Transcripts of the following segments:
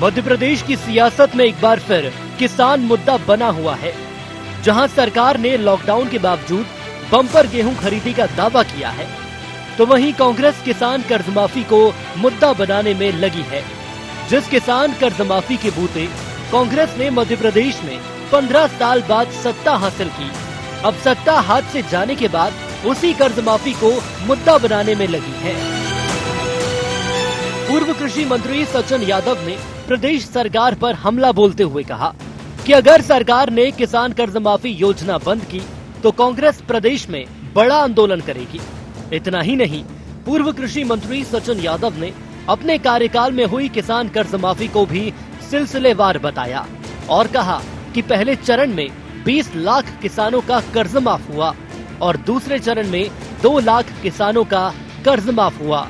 मध्य प्रदेश की सियासत में एक बार फिर किसान मुद्दा बना हुआ है। जहां सरकार ने लॉकडाउन के बावजूद बम्पर गेहूं खरीदी का दावा किया है, तो वहीं कांग्रेस किसान कर्ज माफी को मुद्दा बनाने में लगी है। जिस किसान कर्ज माफी के बूते कांग्रेस ने मध्य प्रदेश में 15 साल बाद सत्ता हासिल की, अब सत्ता हाथ से जाने के बाद उसी कर्ज माफी को मुद्दा बनाने में लगी है। पूर्व कृषि मंत्री सचिन यादव ने प्रदेश सरकार पर हमला बोलते हुए कहा कि अगर सरकार ने किसान कर्ज माफी योजना बंद की तो कांग्रेस प्रदेश में बड़ा आंदोलन करेगी। इतना ही नहीं, पूर्व कृषि मंत्री सचिन यादव ने अपने कार्यकाल में हुई किसान कर्ज माफी को भी सिलसिलेवार बताया और कहा कि पहले चरण में 20 लाख किसानों का कर्ज माफ हुआ और दूसरे चरण में 2 लाख किसानों का कर्ज माफ हुआ।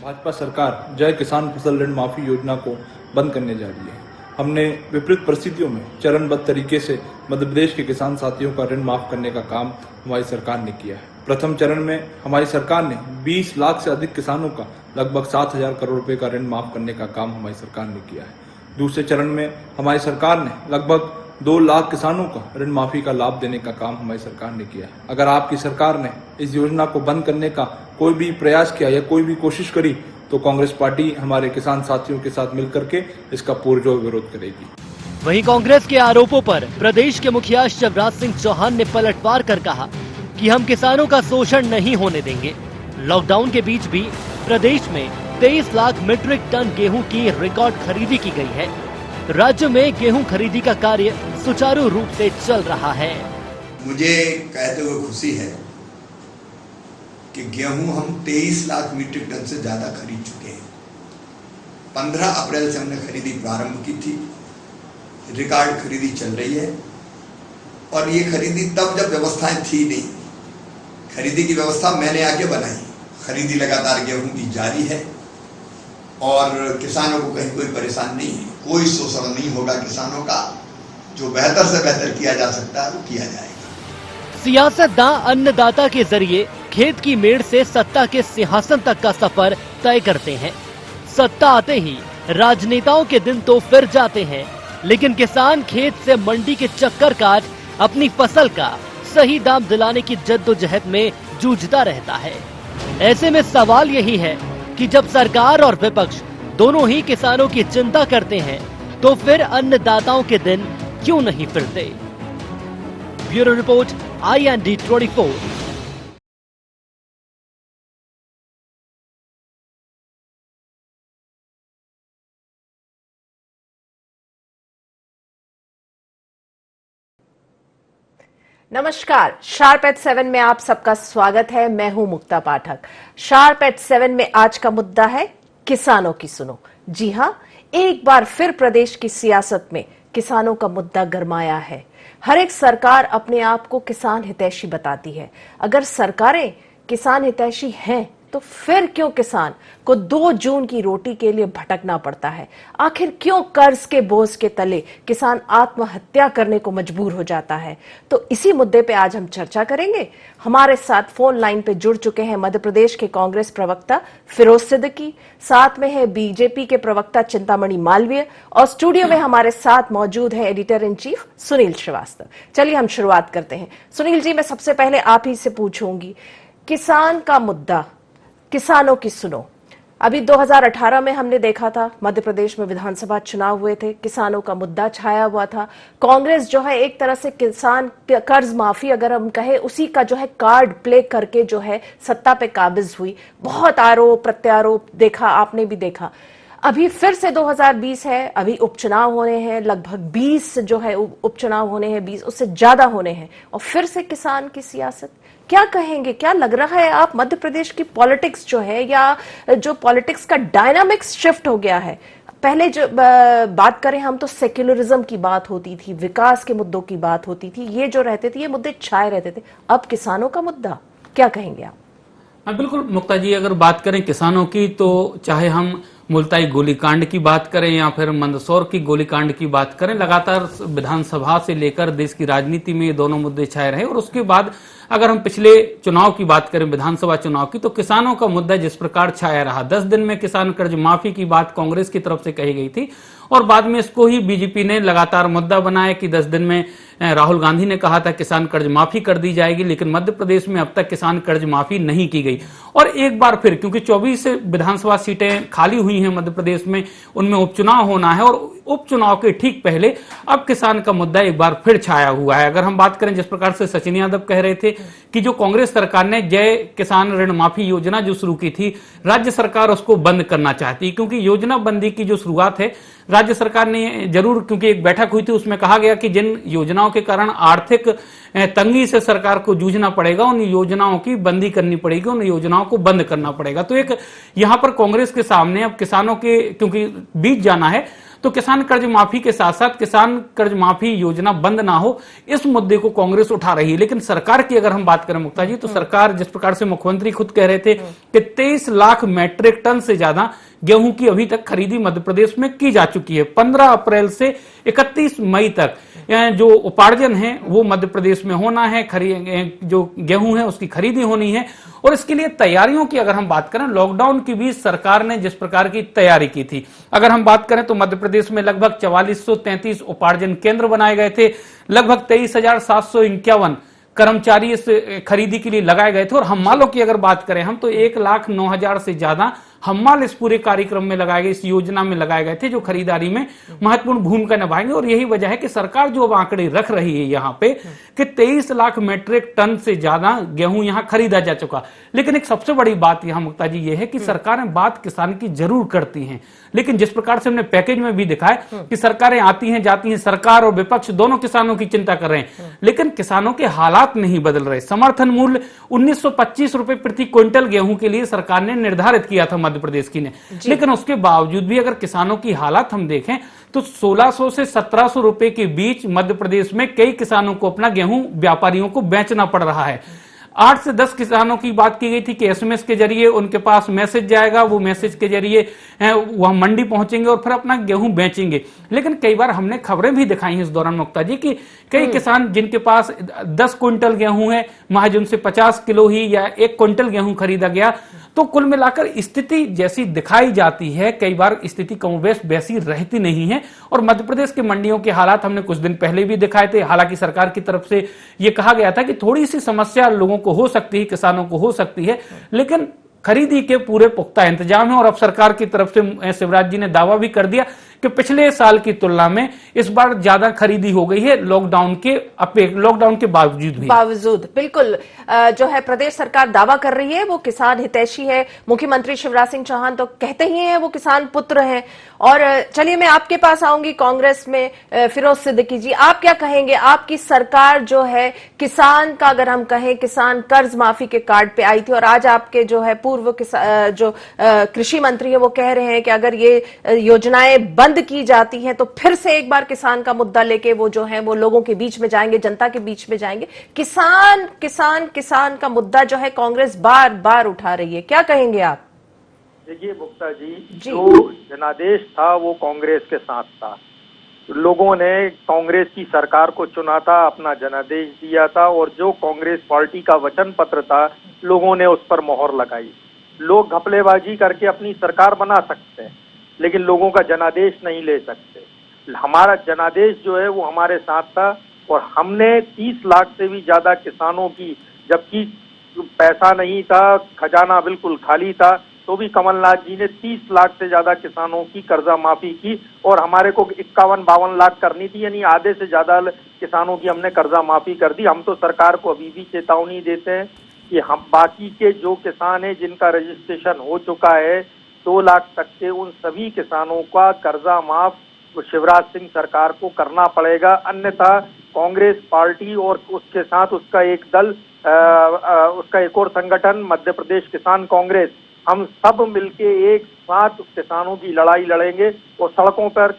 भाजपा सरकार जय किसान फसल ऋण माफी योजना को बंद करने जा रही है। हमने विपरीत परिस्थितियों में चरणबद्ध तरीके से मध्य प्रदेश के किसान साथियों का ऋण माफ करने का काम हमारी सरकार ने किया है। प्रथम चरण में हमारी सरकार ने 20 लाख से अधिक किसानों का लगभग 7,000 करोड़ रुपए का ऋण माफ करने का काम हमारी सरकार ने किया है। दूसरे चरण में हमारी सरकार ने लगभग 2 लाख किसानों का ऋण माफी का लाभ देने का काम हमारी सरकार ने किया है। अगर आपकी सरकार ने इस योजना को बंद करने का कोई भी प्रयास किया या कोई भी कोशिश करी तो कांग्रेस पार्टी हमारे किसान साथियों के साथ मिलकर के इसका पुरजोर विरोध करेगी। वहीं कांग्रेस के आरोपों पर प्रदेश के मुखिया शिवराज सिंह चौहान ने पलटवार कर कहा कि हम किसानों का शोषण नहीं होने देंगे। लॉकडाउन के बीच भी प्रदेश में 23 लाख मीट्रिक टन गेहूं की रिकॉर्ड खरीदी की गई है। राज्य में गेहूं खरीदी का कार्य सुचारू रूप से चल रहा है। मुझे कहते हुए खुशी है कि गेहूं हम 23 लाख मीट्रिक टन से ज्यादा खरीद चुके हैं। 15 अप्रैल से हमने खरीदी प्रारंभ की थी, रिकॉर्ड खरीदी चल रही है और ये खरीदी तब जब व्यवस्थाएं थी नहीं। खरीदी की व्यवस्था मैंने आके बनाई। खरीदी लगातार गेहूं की जारी है और किसानों को कहीं कोई परेशान नहीं है, कोई शोषण नहीं होगा किसानों का। जो बेहतर से बेहतर किया जा सकता है वो किया जाएगा। सियासतदां अन्नदाता के जरिए खेत की मेड़ से सत्ता के सिंहासन तक का सफर तय करते हैं। सत्ता आते ही राजनेताओं के दिन तो फिर जाते हैं, लेकिन किसान खेत से मंडी के चक्कर काट अपनी फसल का सही दाम दिलाने की जद्दोजहद में जूझता रहता है। ऐसे में सवाल यही है कि जब सरकार और विपक्ष दोनों ही किसानों की चिंता करते हैं तो फिर अन्नदाताओं के दिन क्यों नहीं फिरते। Bureau report IND 24। नमस्कार, शार्प एट 7 में आप सबका स्वागत है। मैं हूं मुक्ता पाठक। शार्प एट 7 में आज का मुद्दा है किसानों की सुनो। जी हां, एक बार फिर प्रदेश की सियासत में किसानों का मुद्दा गरमाया है। हर एक सरकार अपने आप को किसान हितैषी बताती है। अगर सरकारें किसान हितैषी हैं तो फिर क्यों किसान को 2 जून की रोटी के लिए भटकना पड़ता है? आखिर क्यों कर्ज के बोझ के तले किसान आत्महत्या करने को मजबूर हो जाता है? तो इसी मुद्दे पे आज हम चर्चा करेंगे। हमारे साथ फोन लाइन पे जुड़ चुके हैं मध्य प्रदेश के कांग्रेस प्रवक्ता फिरोज सिद्दीकी, साथ में है बीजेपी के प्रवक्ता चिंतामणि मालवीय और स्टूडियो में हमारे साथ मौजूद है editor in chief Sunil Srivastava. चलिए हम शुरुआत करते हैं। सुनील जी, मैं सबसे पहले आप ही से पूछूंगी, किसान का मुद्दा, किसानों की सुनो। अभी 2018 में हमने देखा था मध्य प्रदेश में विधानसभा चुनाव हुए थे, किसानों का मुद्दा छाया हुआ था। कांग्रेस जो है एक तरह से किसान कर्ज माफी अगर हम कहें उसी का जो है कार्ड प्ले करके जो है सत्ता पे काबिज हुई। बहुत आरोप प्रत्यारोप देखा, आपने भी देखा। अभी फिर से 2020 है, अभी उपचुनाव होने हैं, लगभग 20 जो है उपचुनाव होने हैं, 20 उससे ज्यादा होने हैं और फिर से किसान की सियासत। क्या कहेंगे, क्या लग रहा है आप मध्य प्रदेश की पॉलिटिक्स जो है या जो पॉलिटिक्स का डायनामिक्स शिफ्ट हो गया है? पहले जो बात करें हम तो सेक्युलरिज्म की बात होती थी, विकास के मुद्दों की बात होती थी, ये जो रहते थे ये मुद्दे छाए रहते थे। अब किसानों का मुद्दा, क्या कहेंगे आप? हाँ बिल्कुल मुक्ता जी, अगर बात करें किसानों की तो चाहे हम मुल्ताई गोलीकांड की बात करें या फिर मंदसौर की गोलीकांड की बात करें, लगातार विधानसभा से लेकर देश की राजनीति में ये दोनों मुद्दे छाए रहे। और उसके बाद अगर हम पिछले चुनाव की बात करें, विधानसभा चुनाव की, तो किसानों का मुद्दा जिस प्रकार छाया रहा, 10 दिन में किसान कर्ज माफी की बात कांग्रेस की तरफ से कही गई थी और बाद में इसको ही बीजेपी ने लगातार मुद्दा बनाया कि 10 दिन में राहुल गांधी ने कहा था किसान कर्ज माफी कर दी जाएगी, लेकिन मध्य प्रदेश में अब तक किसान कर्ज माफी नहीं की गई। और एक बार फिर, क्योंकि 24 विधानसभा सीटें खाली हुई हैं मध्य प्रदेश में, उनमें उपचुनाव होना है और उपचुनाव के ठीक पहले अब किसान का मुद्दा एक बार फिर छाया हुआ है। अगर हम बात करें, जिस प्रकार से सचिन यादव कह रहे थे कि जो कांग्रेस सरकार ने जय किसान ऋण माफी योजना जो शुरू की थी, राज्य सरकार उसको बंद करना चाहती, क्योंकि योजना बंदी की जो शुरुआत है राज्य सरकार ने जरूर, क्योंकि एक बैठक हुई थी उसमें कहा गया कि जिन योजनाओं के कारण आर्थिक तंगी से सरकार को जूझना पड़ेगा, उन योजनाओं की बंदी करनी पड़ेगी, उन योजनाओं को बंद करना पड़ेगा। तो एक यहां पर कांग्रेस के सामने अब किसानों के, क्योंकि बीच जाना है, तो किसान कर्ज माफी के साथ साथ किसान कर्ज माफी योजना बंद ना हो, इस मुद्दे को कांग्रेस उठा रही है। लेकिन सरकार की अगर हम बात करें मुक्ता जी, तो सरकार, जिस प्रकार से मुख्यमंत्री खुद कह रहे थे कि 23 लाख मैट्रिक टन से ज्यादा गेहूं की अभी तक खरीदी मध्य प्रदेश में की जा चुकी है। 15 अप्रैल से 31 मई तक जो उपार्जन है वो मध्य प्रदेश में होना है, जो गेहूं है उसकी खरीदी होनी है। और इसके लिए तैयारियों की अगर हम बात करें, लॉकडाउन के बीच सरकार ने जिस प्रकार की तैयारी की थी, अगर हम बात करें तो मध्य प्रदेश में लगभग 4433 उपार्जन केंद्र बनाए गए थे, लगभग 23,751 कर्मचारी इस खरीदी के लिए लगाए गए थे। और हम्मालों की अगर बात करें हम, तो 1,09,000 से ज्यादा हम्माल इस पूरे कार्यक्रम में लगाए गए, इस योजना में लगाए गए थे, जो खरीदारी में महत्वपूर्ण भूमिका निभाएंगे। और यही वजह है कि सरकार जो अब आंकड़े रख रही है यहां पे कि 23 लाख मैट्रिक टन से ज्यादा गेहूं यहां खरीदा जा चुका। लेकिन एक सबसे बड़ी बात यहां मुक्ता जी ये है कि सरकारें बात किसान की जरूर करती हैं, लेकिन जिस प्रकार से हमने पैकेज में भी दिखा है कि सरकारें आती हैं जाती हैं, सरकार और विपक्ष दोनों किसानों की चिंता कर रहे हैं, लेकिन किसानों के हालात नहीं बदल रहे। समर्थन मूल्य 1925 रुपए प्रति क्विंटल गेहूं के लिए सरकार ने निर्धारित किया था मध्य प्रदेश की ने, लेकिन उसके बावजूद भी अगर किसानों की हालात हम देखें तो 1600 से 1700 रुपए के बीच मध्य प्रदेश में कई किसानों को अपना गेहूं व्यापारियों को बेचना पड़ रहा है। 8 से 10 किसानों की बात की गई थी कि एसएमएस के जरिए उनके पास मैसेज जाएगा, वो मैसेज के जरिए वह मंडी पहुंचेंगे और फिर अपना गेहूं बेचेंगे। लेकिन कई बार हमने खबरें भी दिखाई हैं इस दौरान मुक्ता जी कि कई किसान जिनके पास 10 क्विंटल गेहूं है, महज उनसे 50 किलो ही या 1 क्विंटल गेहूं खरीदा गया। तो कुल मिलाकर स्थिति जैसी दिखाई जाती है, कई बार स्थिति कमोबेश वैसी रहती नहीं है। और मध्य प्रदेश की मंडियों के हालात हमने कुछ दिन पहले भी दिखाए थे। हालांकि सरकार की तरफ से यह कहा गया था कि थोड़ी सी समस्या लोगों को हो सकती है, किसानों को हो सकती है, लेकिन खरीदी के पूरे पुख्ता इंतजाम है। और अब सरकार की तरफ से शिवराज जी ने दावा भी कर दिया कि पिछले साल की तुलना में इस बार ज्यादा खरीदी हो गई है, लॉकडाउन के बावजूद। बिल्कुल, जो है प्रदेश सरकार दावा कर रही है वो किसान हितैषी है। मुख्यमंत्री शिवराज सिंह चौहान तो कहते ही हैं वो किसान पुत्र हैं। और चलिए मैं आपके पास आऊंगी, कांग्रेस में फिरोज सिद्दीकी जी, आप क्या कहेंगे? आपकी सरकार जो है किसान का, अगर हम कहें, किसान कर्ज माफी के कार्ड पे आई थी और आज आपके जो है पूर्व कृषि मंत्री है वो कह रहे हैं कि अगर ये योजनाएं बंद की जाती हैं तो फिर से एक बार किसान का मुद्दा लेके वो जो है वो लोगों के बीच में जाएंगे, जनता के बीच में जाएंगे। किसान किसान किसान का मुद्दा जो है कांग्रेस बार बार उठा रही है, क्या कहेंगे आप? देखिए मुक्ता जी, जो जनादेश था वो कांग्रेस के साथ था। लोगों ने कांग्रेस की सरकार को चुना था, अपना जनादेश दिया था और जो कांग्रेस पार्टी का वचन पत्र था लोगों ने उस पर मोहर लगाई। लोग घपलेबाजी करके अपनी सरकार बना सकते हैं लेकिन लोगों का जनादेश नहीं ले सकते। हमारा जनादेश जो है वो हमारे साथ था और हमने 30 लाख से भी ज्यादा किसानों की, जबकि पैसा नहीं था, खजाना बिल्कुल खाली था, तो भी कमलनाथ जी ने 30 लाख से ज्यादा किसानों की कर्जा माफी की और हमारे को 51-52 लाख करनी थी, यानी आधे से ज्यादा किसानों की हमने कर्जा माफी कर दी। हम तो सरकार को अभी भी चेतावनी देते हैं कि हम बाकी के जो किसान हैं जिनका रजिस्ट्रेशन हो चुका है 2 लाख तक के, उन सभी किसानों का कर्जा माफ शिवराज सिंह सरकार को करना पड़ेगा। अन्यथा कांग्रेस पार्टी और उसके साथ उसका एक दल, उसका एक और संगठन मध्य प्रदेश किसान कांग्रेस, हम सब मिलके एक साथ किसानों की लड़ाई लड़ेंगे और सड़कों पर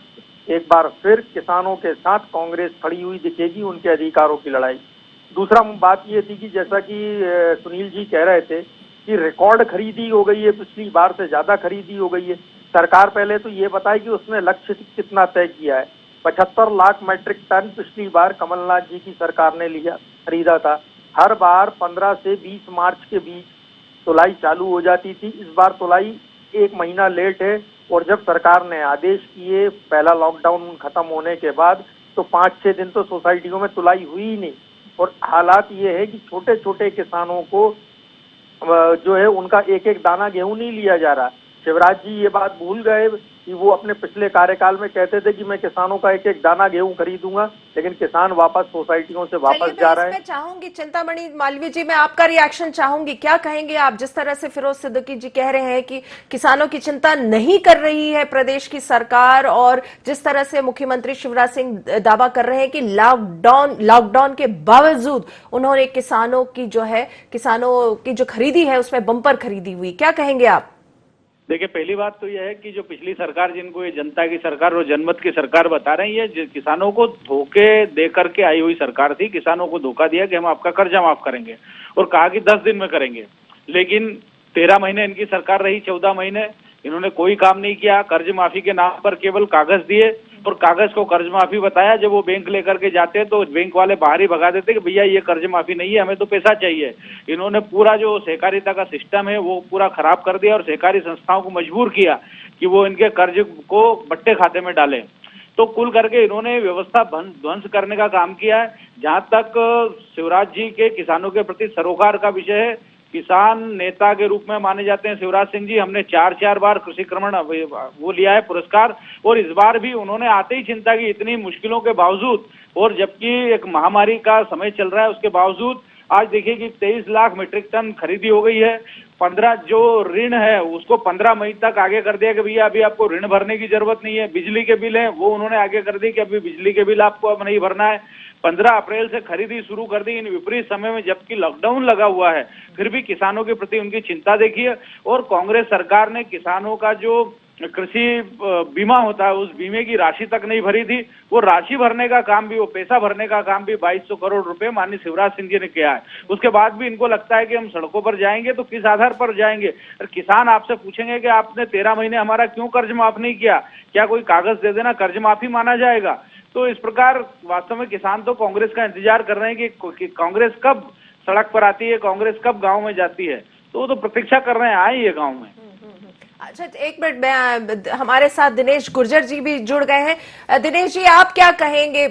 एक बार फिर किसानों के साथ कांग्रेस खड़ी हुई दिखेगी, उनके अधिकारों की लड़ाई। दूसरा बात ये थी कि जैसा कि सुनील जी कह रहे थे कि रिकॉर्ड खरीदी हो गई है, पिछली बार से ज्यादा खरीदी हो गई है। सरकार पहले तो ये बताए कि उसने लक्ष्य कितना तय किया है। 75 लाख मैट्रिक टन पिछली बार कमलनाथ जी की सरकार ने खरीदा था। हर बार 15 से 20 मार्च के बीच तुलाई चालू हो जाती थी। इस बार तुलाई 1 महीना लेट है, और जब सरकार ने आदेश किए पहला लॉकडाउन खत्म होने के बाद, तो 5-6 दिन तो सोसाइटियों में तुलाई हुई ही नहीं। और हालात ये है कि छोटे छोटे किसानों को जो है उनका एक एक दाना गेहूं नहीं लिया जा रहा। शिवराज जी ये बात भूल गए कि वो अपने पिछले कार्यकाल में कहते थे कि मैं किसानों का एक एक दाना गेहूं खरीदूंगा, लेकिन किसान वापस सोसाइटियों से वापस जा रहे हैं। चाहूंगी चिंतामणि मालवीय जी, मैं आपका रिएक्शन चाहूंगी। क्या कहेंगे आप, जिस तरह से फिरोज सिद्दीकी जी कह रहे हैं कि किसानों की चिंता नहीं कर रही है प्रदेश की सरकार, और जिस तरह से मुख्यमंत्री शिवराज सिंह दावा कर रहे हैं कि लॉकडाउन के बावजूद उन्होंने किसानों की जो खरीदी है उसमें बम्पर खरीदी हुई, क्या कहेंगे आप? देखिए, पहली बात तो यह है कि जो पिछली सरकार, जिनको ये जनता की सरकार और जनमत की सरकार बता रहे हैं, ये किसानों को धोखे दे करके आई हुई सरकार थी। किसानों को धोखा दिया कि हम आपका कर्जा माफ करेंगे, और कहा कि 10 दिन में करेंगे। लेकिन 13 महीने इनकी सरकार रही, 14 महीने इन्होंने कोई काम नहीं किया। कर्ज माफी के नाम पर केवल कागज दिए, और कागज को कर्ज माफी बताया। जब वो बैंक लेकर के जाते तो बैंक वाले बाहर ही भगा देते कि भैया ये कर्ज माफी नहीं है, हमें तो पैसा चाहिए। इन्होंने पूरा जो सहकारिता का सिस्टम है वो पूरा खराब कर दिया, और सहकारी संस्थाओं को मजबूर किया कि वो इनके कर्ज को बट्टे खाते में डालें। तो कुल करके इन्होंने व्यवस्था ध्वंस करने का काम किया है। जहां तक शिवराज जी के किसानों के प्रति सरोकार का विषय है, किसान नेता के रूप में माने जाते हैं शिवराज सिंह जी। हमने 4 बार कृषि क्रमण वो लिया है पुरस्कार, और इस बार भी उन्होंने आते ही चिंता की, इतनी मुश्किलों के बावजूद, और जबकि एक महामारी का समय चल रहा है उसके बावजूद आज देखिए कि 23 लाख मीट्रिक टन खरीदी हो गई है। 15 जो ऋण है उसको 15 मई तक आगे कर दिया कि भैया अभी आपको ऋण भरने की जरूरत नहीं है। बिजली के बिल हैं वो उन्होंने आगे कर दी कि अभी बिजली के बिल आपको अब नहीं भरना है। 15 अप्रैल से खरीदी शुरू कर दी इन विपरीत समय में, जबकि लॉकडाउन लगा हुआ है। फिर भी किसानों के प्रति उनकी चिंता देखिए। और कांग्रेस सरकार ने किसानों का जो कृषि बीमा होता है उस बीमे की राशि तक नहीं भरी थी। वो राशि भरने का काम भी, वो पैसा भरने का काम भी 2200 करोड़ रुपए माननीय शिवराज सिंह जी ने किया है। उसके बाद भी इनको लगता है कि हम सड़कों पर जाएंगे तो किस आधार पर जाएंगे। और किसान आपसे पूछेंगे कि आपने 13 महीने हमारा क्यों कर्ज माफ नहीं किया, क्या कोई कागज दे देना कर्ज माफी माना जाएगा। तो इस प्रकार वास्तव में किसान तो कांग्रेस का इंतजार कर रहे हैं कि कांग्रेस कब सड़क पर आती है, कांग्रेस कब गांव में जाती है। तो वो तो प्रतीक्षा कर रहे हैं, आए ये गांव में। अच्छा, एक मिनट, हमारे साथ दिनेश गुर्जर जी भी जुड़ गए हैं। दिनेश जी, आप क्या कहेंगे,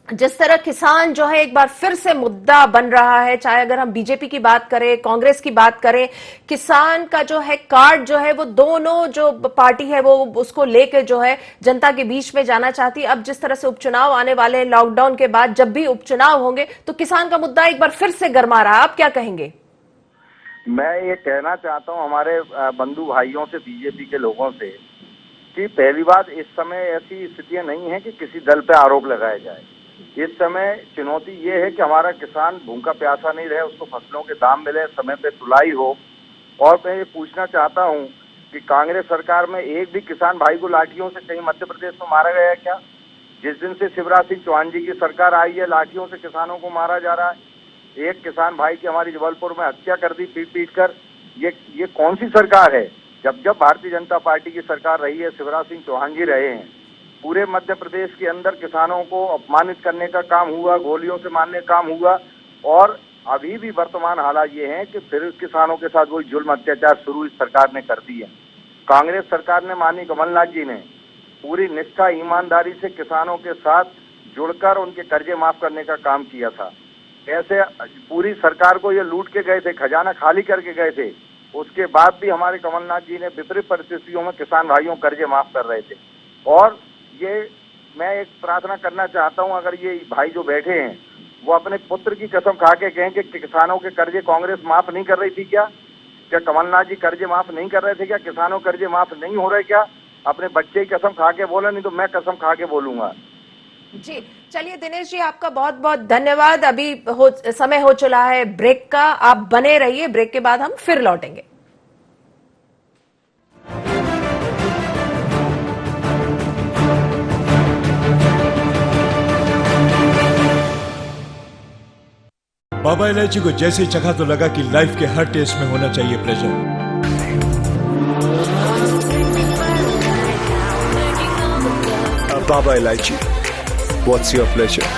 जिस तरह किसान जो है एक बार फिर से मुद्दा बन रहा है, चाहे अगर हम बीजेपी की बात करें, कांग्रेस की बात करें, किसान का जो है कार्ड जो है वो दोनों जो पार्टी है वो उसको लेके जो है जनता के बीच में जाना चाहती है। अब जिस तरह से उपचुनाव आने वाले हैं, लॉकडाउन के बाद जब भी उपचुनाव होंगे तो किसान का मुद्दा एक बार फिर से गर्मा रहा है, आप क्या कहेंगे? मैं ये कहना चाहता हूं हमारे बंधु भाइयों से, बीजेपी के लोगों से, कि पहली बात, इस समय ऐसी स्थितियां नहीं है कि किसी दल पे आरोप लगाया जाए। इस समय चुनौती ये है कि हमारा किसान भूखा प्यासा नहीं रहे, उसको फसलों के दाम मिले, समय पे तुलाई हो। और मैं ये पूछना चाहता हूं कि कांग्रेस सरकार में एक भी किसान भाई को लाठियों से कहीं मध्य प्रदेश में मारा गया है क्या? जिस दिन से शिवराज सिंह चौहान जी की सरकार आई है, लाठियों से किसानों को मारा जा रहा है। एक किसान भाई की हमारी जबलपुर में हत्या कर दी पीट पीट कर। ये कौन सी सरकार है? जब जब भारतीय जनता पार्टी की सरकार रही है, शिवराज सिंह चौहान जी रहे हैं, पूरे मध्य प्रदेश के अंदर किसानों को अपमानित करने का काम हुआ, गोलियों से मारने का काम हुआ। और अभी भी वर्तमान हालात ये हैं कि फिर किसानों के साथ वही जुल्म अत्याचार शुरू इस सरकार ने कर दी है। कांग्रेस सरकार ने, माननीय कमलनाथ जी ने पूरी निष्ठा ईमानदारी से किसानों के साथ जुड़कर उनके कर्जे माफ करने का काम किया था। ऐसे पूरी सरकार को ये लूट के गए थे, खजाना खाली करके गए थे। उसके बाद भी हमारे कमलनाथ जी ने विपरीत परिस्थितियों में किसान भाइयों कर्जे माफ कर रहे थे। और ये मैं एक प्रार्थना करना चाहता हूं, अगर ये भाई जो बैठे हैं वो अपने पुत्र की कसम खा के कहें कि किसानों के कर्जे कांग्रेस माफ नहीं कर रही थी क्या? क्या कमलनाथ जी कर्जे माफ नहीं कर रहे थे क्या? किसानों कर्जे माफ नहीं हो रहे क्या? अपने बच्चे की कसम खा के बोले, नहीं तो मैं कसम खा के बोलूंगा। जी चलिए दिनेश जी, आपका बहुत बहुत धन्यवाद। अभी समय हो चला है ब्रेक का, आप बने रहिए, ब्रेक के बाद हम फिर लौटेंगे। बाबा इलायची को जैसे ही चखा तो लगा कि लाइफ के हर टेस्ट में होना चाहिए pleasure. Baba Ilaichi. What's your pleasure?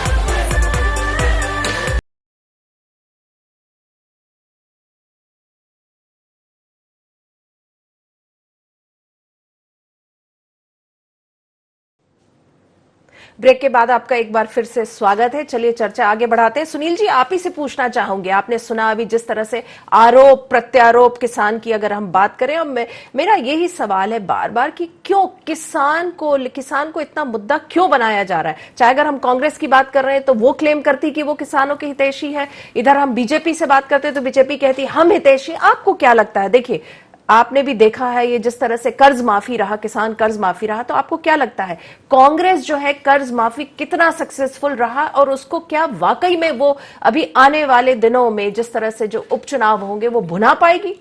Break के बाद आपका एक बार फिर से स्वागत है। चलिए चर्चा आगे बढ़ाते हैं। सुनील जी, आप ही से पूछना चाहूंगे, आपने सुना अभी जिस तरह से आरोप प्रत्यारोप किसान की अगर हम बात करें, और मेरा यही सवाल है बार बार कि क्यों किसान को इतना मुद्दा क्यों बनाया जा रहा है। चाहे अगर हम कांग्रेस की बात कर रहे हैं तो वो क्लेम करती कि वो किसानों के हितैषी है, इधर हम बीजेपी से बात करते हैं तो बीजेपी कहती हम हितैषी। आपको क्या लगता है? देखिए, आपने भी देखा है ये जिस तरह से कर्ज माफी रहा, किसान कर्ज माफी रहा, तो आपको क्या लगता है कांग्रेस जो है कर्ज माफी कितना सक्सेसफुल रहा, और उसको क्या वाकई में वो अभी आने वाले दिनों में जिस तरह से जो उपचुनाव होंगे वो भुना पाएगी?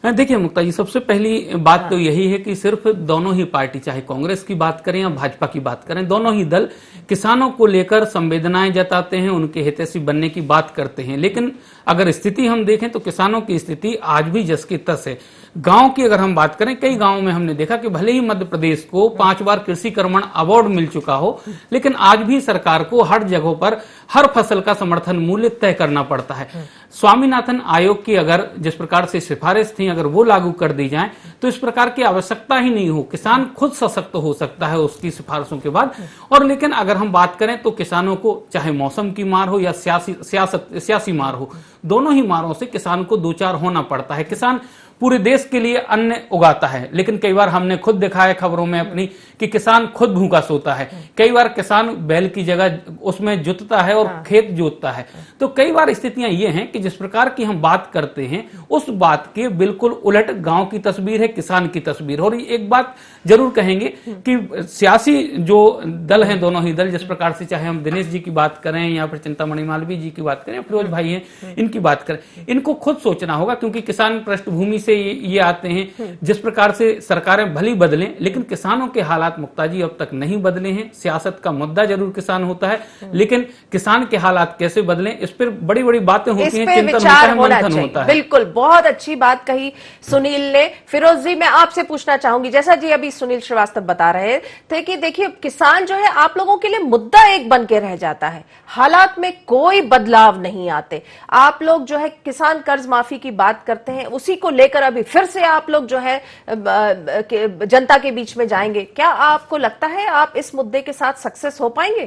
देखिए मुक्ता जी, सबसे पहली बात तो यही है कि सिर्फ दोनों ही पार्टी, चाहे कांग्रेस की बात करें या भाजपा की बात करें, दोनों ही दल किसानों को लेकर संवेदनाएं जताते हैं, उनके हितैषी बनने की बात करते हैं। लेकिन अगर स्थिति हम देखें तो किसानों की स्थिति आज भी जस की तस है। गांव की अगर हम बात करें, कई गांवों में हमने देखा कि भले ही मध्य प्रदेश को 5 बार कृषि कर्मण अवार्ड मिल चुका हो, लेकिन आज भी सरकार को हर जगहों पर हर फसल का समर्थन मूल्य तय करना पड़ता है। स्वामीनाथन आयोग की अगर जिस प्रकार से सिफारिश थी, अगर वो लागू कर दी जाए तो इस प्रकार की आवश्यकता ही नहीं हो, किसान खुद सशक्त हो सकता है उसकी सिफारिशों के बाद। और लेकिन अगर हम बात करें तो किसानों को चाहे मौसम की मार हो या सियासी मार हो, दोनों ही मारों से किसान को दो चार होना पड़ता है। किसान पूरे देश के लिए अन्न उगाता है, लेकिन कई बार हमने खुद देखा है खबरों में अपनी कि किसान खुद भूखा सोता है। कई बार किसान बैल की जगह उसमें जुतता है और खेत जोतता है। तो कई बार स्थितियां ये हैं कि जिस प्रकार की हम बात करते हैं उस बात के बिल्कुल उलट गांव की तस्वीर है, किसान की तस्वीर। और एक बात जरूर कहेंगे कि सियासी जो दल हैं, दोनों ही दल, जिस प्रकार से चाहे हम दिनेश जी की बात करें या फिर चिंतामणि मालवीय जी की बात करें, फिरोज भाई हैं इनकी बात करें, इनको खुद सोचना होगा, क्योंकि किसान पृष्ठभूमि से ये आते हैं। जिस प्रकार से सरकारें भली बदलें, लेकिन किसानों के हालात मुक्ता जी अब तक नहीं बदले हैं। सियासत का मुद्दा जरूर किसान होता है, लेकिन किसान के हालात कैसे बदलें, इस पर बड़ी बड़ी बातें होती हैं, चिंतन होता है, मंथन होता है। बिल्कुल, बहुत अच्छी बात कही सुनील ने। फिरोज जी, मैं आपसे पूछना चाहूंगी, जैसा जी अभी सुनील श्रीवास्तव बता रहे थे कि देखिए किसान जो है आप लोगों के लिए मुद्दा एक बन के रह जाता है, हालात में कोई बदलाव नहीं आते। आप लोग जो है किसान कर्ज माफी की बात करते हैं, उसी को लेकर अभी फिर से आप लोग जो है जनता के बीच में जाएंगे। क्या आपको लगता है आप इस मुद्दे के साथ सक्सेस हो पाएंगे?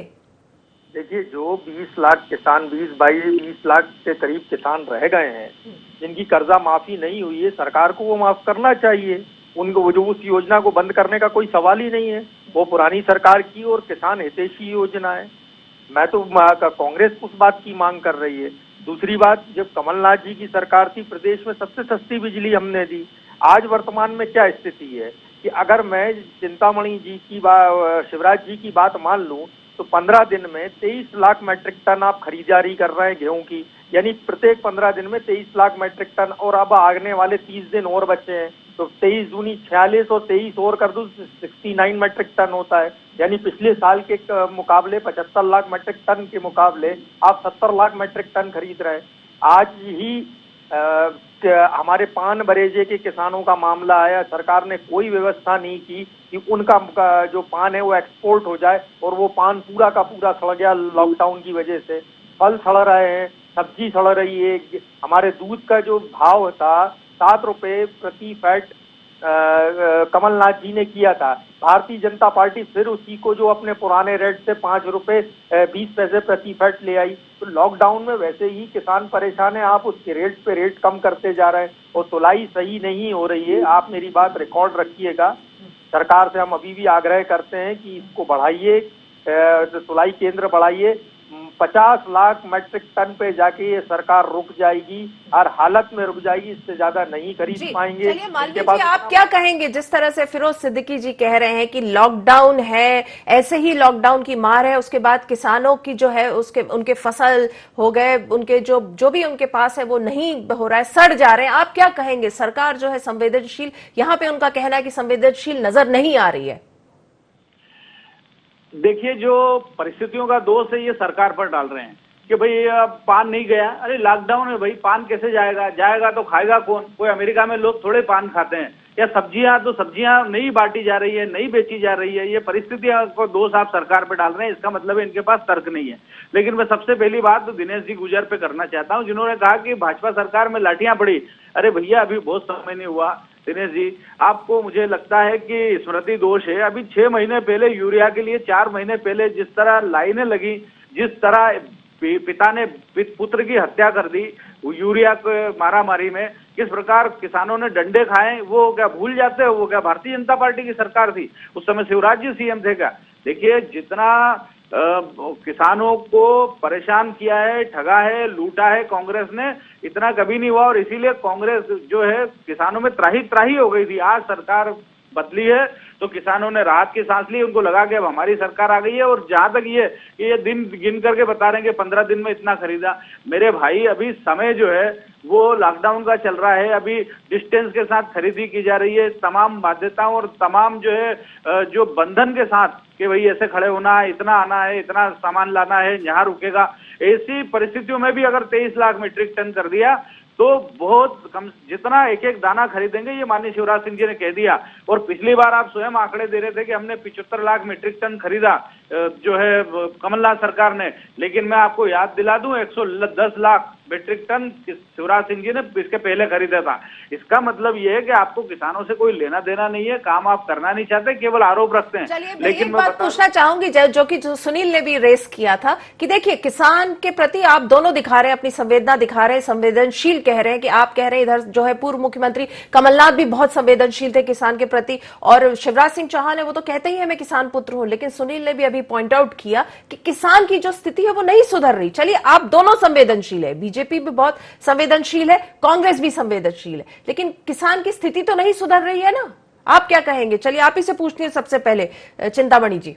देखिए, जो 20 लाख किसान 20 लाख के करीब किसान रह गए हैं जिनकी कर्जा माफी नहीं हुई है, सरकार को वो माफ करना चाहिए। उनको जो उस योजना को बंद करने का कोई सवाल ही नहीं है। वो पुरानी सरकार की और किसान हितैषी योजना है। मैं तो कांग्रेस उस बात की मांग कर रही है। दूसरी बात, जब कमलनाथ जी की सरकार थी, प्रदेश में सबसे सस्ती बिजली हमने दी। आज वर्तमान में क्या स्थिति है कि अगर मैं चिंतामणि जी की शिवराज जी की बात मान लूं तो 15 दिन में 23 लाख मैट्रिक टन आप खरीदारी कर रहे हैं गेहूं की, यानी प्रत्येक 15 दिन में 23 लाख मैट्रिक टन, और अब आगने वाले 30 दिन और बचे हैं तो 23 दूनी 46 और 23 और कर दूं 69 मैट्रिक टन होता है। यानी पिछले साल के मुकाबले 75 लाख मैट्रिक टन के मुकाबले आप 70 लाख मैट्रिक टन खरीद रहे हैं। आज ही हमारे पान बरेजे के किसानों का मामला आया, सरकार ने कोई व्यवस्था नहीं की कि उनका जो पान है वो एक्सपोर्ट हो जाए, और वो पान पूरा का पूरा सड़ गया लॉकडाउन की वजह से। फल सड़ रहे हैं, सब्जी सड़ रही है। हमारे दूध का जो भाव था 7 रुपए प्रति फैट कमलनाथ जी ने किया था, भारतीय जनता पार्टी फिर उसी को जो अपने पुराने रेट से 5 रुपए 20 पैसे प्रति फैट ले आई। तो लॉकडाउन में वैसे ही किसान परेशान है, आप उसके रेट पे रेट कम करते जा रहे हैं और तुलाई सही नहीं हो रही है। आप मेरी बात रिकॉर्ड रखिएगा, सरकार से हम अभी भी आग्रह करते हैं कि इसको बढ़ाइए, तुलाई केंद्र बढ़ाइए। 50 लाख मैट्रिक टन पे जाके ये सरकार रुक जाएगी, हर हालत में रुक जाएगी, इससे ज्यादा नहीं खरीद पाएंगे। चलिए मालवीय जी, आप क्या कहेंगे जिस तरह से फिरोज सिद्दीकी जी कह रहे हैं कि लॉकडाउन है, ऐसे ही लॉकडाउन की मार है, उसके बाद किसानों की जो है उनके फसल हो गए, उनके जो भी उनके पास है वो नहीं हो रहा है, सड़ जा रहे हैं। आप क्या कहेंगे, सरकार जो है संवेदनशील, यहाँ पे उनका कहना है कि संवेदनशील नजर नहीं आ रही है? देखिए, जो परिस्थितियों का दोष है ये सरकार पर डाल रहे हैं कि भाई अब पान नहीं गया। अरे लॉकडाउन है भाई, पान कैसे जाएगा? जाएगा तो खाएगा कौन? कोई अमेरिका में लोग थोड़े पान खाते हैं, या सब्जियां, तो सब्जियां नहीं बांटी जा रही है, नहीं बेची जा रही है। ये परिस्थितियां को दोष आप सरकार पे डाल रहे हैं, इसका मतलब है इनके पास तर्क नहीं है। लेकिन मैं सबसे पहली बात तो दिनेश जी गुजर पे करना चाहता हूं, जिन्होंने कहा कि भाजपा सरकार में लाठियां पड़ी। अरे भैया, अभी बहुत समय नहीं हुआ। दिनेश जी, आपको मुझे लगता है कि स्मृति दोष है। अभी 6 महीने पहले यूरिया के लिए 4 महीने पहले जिस तरह लाइनें लगी, जिस तरह पिता ने पुत्र की हत्या कर दी यूरिया के मारामारी में, किस प्रकार किसानों ने डंडे खाए, वो क्या भूल जाते हो? वो क्या भारतीय जनता पार्टी की सरकार थी? उस समय शिवराज जी सीएम थे क्या? देखिए, जितना किसानों को परेशान किया है, ठगा है, लूटा है कांग्रेस ने, इतना कभी नहीं हुआ। और इसीलिए कांग्रेस जो है किसानों में त्राही त्राही हो गई थी। आज सरकार बदली है तो किसानों ने राहत की सांस ली, उनको लगा कि अब हमारी सरकार आ गई है। और जहां तक ये दिन गिन करके बता रहे हैं कि 15 दिन में इतना खरीदा, मेरे भाई अभी समय जो है वो लॉकडाउन का चल रहा है, अभी डिस्टेंस के साथ खरीदी की जा रही है, तमाम बाध्यताओं और तमाम जो है जो बंधन के साथ कि भाई ऐसे खड़े होना है, इतना आना है, इतना सामान लाना है, यहाँ रुकेगा। ऐसी परिस्थितियों में भी अगर 23 लाख मीट्रिक टन कर दिया तो बहुत कम, जितना एक एक दाना खरीदेंगे, ये माननीय शिवराज सिंह जी ने कह दिया। और पिछली बार आप स्वयं आंकड़े दे रहे थे कि हमने 75 लाख मीट्रिक टन खरीदा जो है कमलनाथ सरकार ने, लेकिन मैं आपको याद दिला दूं 110 लाख मीट्रिक टन शिवराज सिंह जी ने इसके पहले खरीदा था। इसका मतलब ये है कि आपको किसानों से कोई लेना देना नहीं है, काम आप करना नहीं चाहते, केवल आरोप रखते हैं। लेकिन मैं बात पूछना चाहूंगी जो कि सुनील ने भी रेस किया था कि देखिए, किसान के प्रति आप दोनों दिखा रहे हैं, अपनी संवेदना दिखा रहे हैं, संवेदनशील कह रहे हैं कि आप कह रहे हैं इधर जो है पूर्व मुख्यमंत्री कमलनाथ भी बहुत संवेदनशील थे किसान के प्रति, और शिवराज सिंह चौहान है वो तो कहते ही है मैं किसान पुत्र हूं। लेकिन सुनील ने भी अभी पॉइंट आउट किया कि किसान की जो स्थिति है वो नहीं सुधर रही। चलिए, आप दोनों संवेदनशील है, बीजेपी भी बहुत संवेदनशील है, कांग्रेस भी संवेदनशील है, लेकिन किसान की स्थिति तो नहीं सुधर रही है ना। आप क्या कहेंगे? चलिए, आप ही से पूछते हैं सबसे पहले, चिंतामणि जी।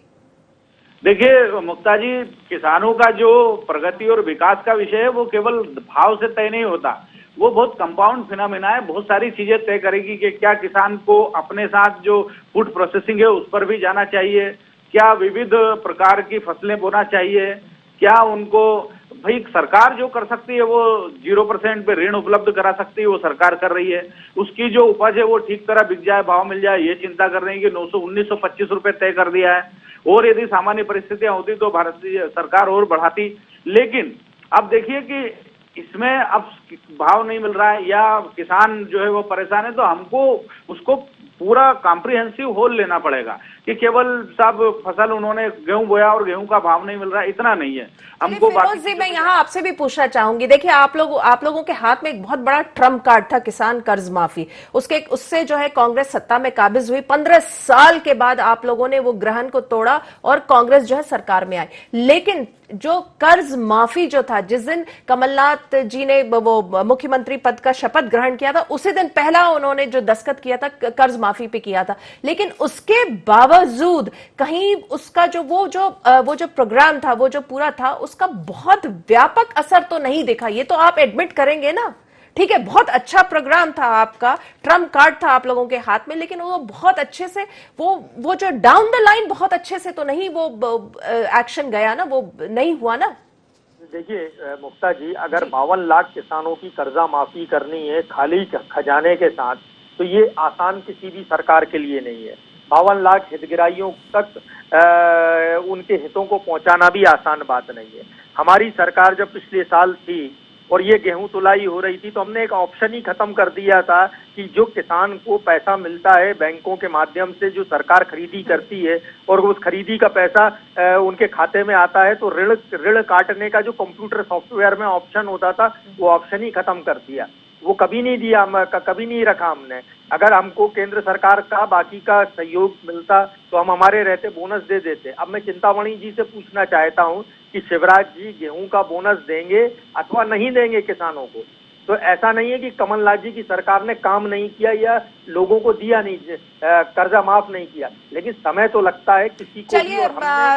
देखिए मुक्ता जी, किसानों का जो प्रगति और विकास का विषय है वो केवल भाव से तय नहीं होता, वो बहुत कंपाउंड फिनोमेना है। बहुत सारी चीजें तय करेगी कि क्या किसान को अपने साथ जो फूड प्रोसेसिंग है उस पर भी जाना चाहिए, क्या विविध प्रकार की फसलें बोना चाहिए, क्या उनको भाई सरकार जो कर सकती है वो 0% पे ऋण उपलब्ध करा सकती है, वो सरकार कर रही है। उसकी जो उपज है वो ठीक तरह बिक जाए, भाव मिल जाए, ये चिंता कर रही है कि 1925 रुपए तय कर दिया है। और यदि सामान्य परिस्थितियां होती तो भारतीय सरकार और बढ़ाती। लेकिन अब देखिए कि इसमें अब भाव नहीं मिल रहा है या किसान जो है वो परेशान है, तो हमको उसको पूरा कॉम्प्रिहेंसिव होल लेना पड़ेगा कि केवल सब फसल उन्होंने गेहूं बोया और गेहूं का भाव नहीं मिल रहा, इतना नहीं है हमको। फिरोज जी, मैं यहाँ आपसे भी पूछना चाहूंगी, देखिए आप लोगों के हाथ में एक बहुत बड़ा ट्रम्प कार्ड था किसान कर्ज माफी, उससे जो है कांग्रेस सत्ता में काबिज हुई। 15 साल के बाद आप लोगों ने वो ग्रहण को तोड़ा और कांग्रेस जो है सरकार में आई। लेकिन जो कर्ज माफी जो था, जिस दिन कमलनाथ जी ने वो मुख्यमंत्री पद का शपथ ग्रहण किया था, उसी दिन पहला उन्होंने जो दस्तखत किया था कर्ज माफी पे किया था। लेकिन उसके बावजूद कहीं उसका वो जो प्रोग्राम था, वो जो पूरा था, उसका बहुत व्यापक असर तो नहीं दिखा। ये तो आप एडमिट करेंगे ना। ठीक है, बहुत अच्छा प्रोग्राम था आपका, ट्रम्प कार्ड था आप लोगों के हाथ में, लेकिन वो बहुत अच्छे से वो जो डाउन द लाइन बहुत अच्छे से तो नहीं वो एक्शन गया ना, वो नहीं हुआ ना। देखिए मुक्ता जी, अगर 52 लाख किसानों की कर्जा माफी करनी है खाली खजाने के साथ, तो ये आसान किसी भी सरकार के लिए नहीं है। 52 लाख हितग्राहियों तक उनके हितों को पहुंचाना भी आसान बात नहीं है। हमारी सरकार जब पिछले साल थी और ये गेहूं तुलाई हो रही थी, तो हमने एक ऑप्शन ही खत्म कर दिया था कि जो किसान को पैसा मिलता है बैंकों के माध्यम से, जो सरकार खरीदी करती है और उस खरीदी का पैसा उनके खाते में आता है, तो ऋण काटने का जो कंप्यूटर सॉफ्टवेयर में ऑप्शन होता था, वो ऑप्शन ही खत्म कर दिया। वो कभी नहीं दिया, कभी नहीं रखा हमने। अगर हमको केंद्र सरकार का बाकी का सहयोग मिलता तो हम हमारे रहते बोनस दे देते। अब मैं चिंतामणि जी से पूछना चाहता हूं कि शिवराज जी गेहूं का बोनस देंगे अथवा नहीं देंगे किसानों को? तो ऐसा नहीं है कि कमलनाथ जी की सरकार ने काम नहीं किया या लोगों को दिया नहीं, कर्जा माफ नहीं किया, लेकिन समय तो लगता है किसी को। चलिए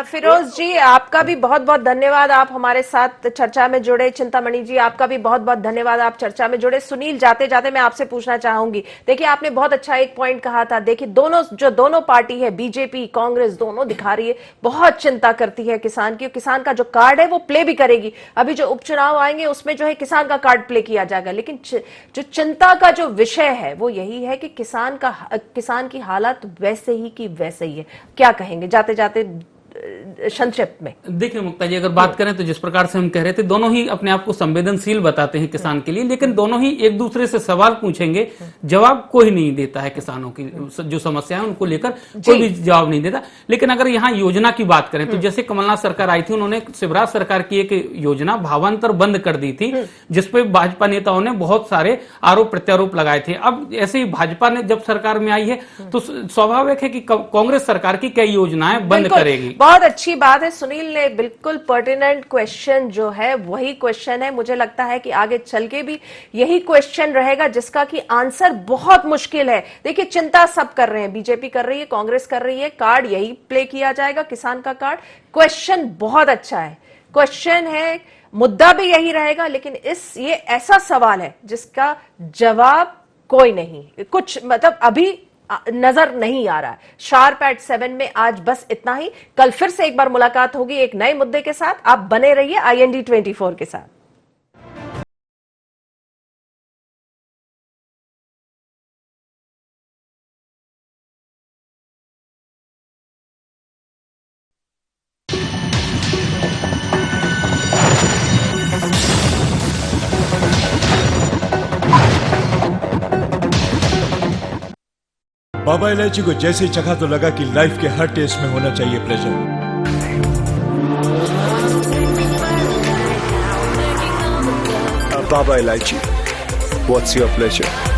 फिरोज जी, आपका भी बहुत बहुत धन्यवाद, आप हमारे साथ चर्चा में जुड़े। चिंतामणि जी, आपका भी बहुत बहुत धन्यवाद, आप चर्चा में जुड़े। सुनील, जाते जाते मैं आपसे पूछना चाहूंगी, देखिए आपने बहुत अच्छा एक पॉइंट कहा था। देखिए दोनों पार्टी है, बीजेपी कांग्रेस, दोनों दिखा रही है बहुत चिंता करती है किसान की। किसान का जो कार्ड है वो प्ले भी करेगी। अभी जो उपचुनाव आएंगे उसमें जो है किसान का कार्ड प्ले किया जाएगा, लेकिन जो चिंता का जो विषय है वो यही है कि किसान की हालत वैसे ही की वैसे ही है। क्या कहेंगे जाते जाते संक्षिप्त में? देखिए मुक्ता जी, अगर बात करें तो जिस प्रकार से हम कह रहे थे, दोनों ही अपने आप को संवेदनशील बताते हैं किसान के लिए, लेकिन दोनों ही एक दूसरे से सवाल पूछेंगे, जवाब कोई नहीं देता है। किसानों की जो समस्या है उनको लेकर कोई भी जवाब नहीं देता। लेकिन अगर यहाँ योजना की बात करें तो जैसे कमलनाथ सरकार आई थी, उन्होंने शिवराज सरकार की एक योजना भावांतर बंद कर दी थी, जिसपे भाजपा नेताओं ने बहुत सारे आरोप प्रत्यारोप लगाए थे। अब ऐसे ही भाजपा ने जब सरकार में आई है तो स्वाभाविक है कि कांग्रेस सरकार की कई योजनाएं बंद करेगी। बहुत अच्छी बात है। सुनील ने बिल्कुल पर्टिनेंट क्वेश्चन जो है वही क्वेश्चन है। मुझे लगता है कि आगे चल के भी यही क्वेश्चन रहेगा जिसका कि आंसर बहुत मुश्किल है। देखिए, चिंता सब कर रहे हैं, बीजेपी कर रही है, कांग्रेस कर रही है, कार्ड यही प्ले किया जाएगा, किसान का कार्ड। क्वेश्चन बहुत अच्छा है, क्वेश्चन है, मुद्दा भी यही रहेगा, लेकिन ये ऐसा सवाल है जिसका जवाब कोई नहीं, कुछ मतलब अभी नजर नहीं आ रहा है। शार्प एट 7 में आज बस इतना ही। कल फिर से एक बार मुलाकात होगी एक नए मुद्दे के साथ। आप बने रहिए IND 24 के साथ। बाबा इलायची को जैसे चखा तो लगा कि लाइफ के हर टेस्ट में होना चाहिए pleasure. Baba Ilaichi, what's your pleasure?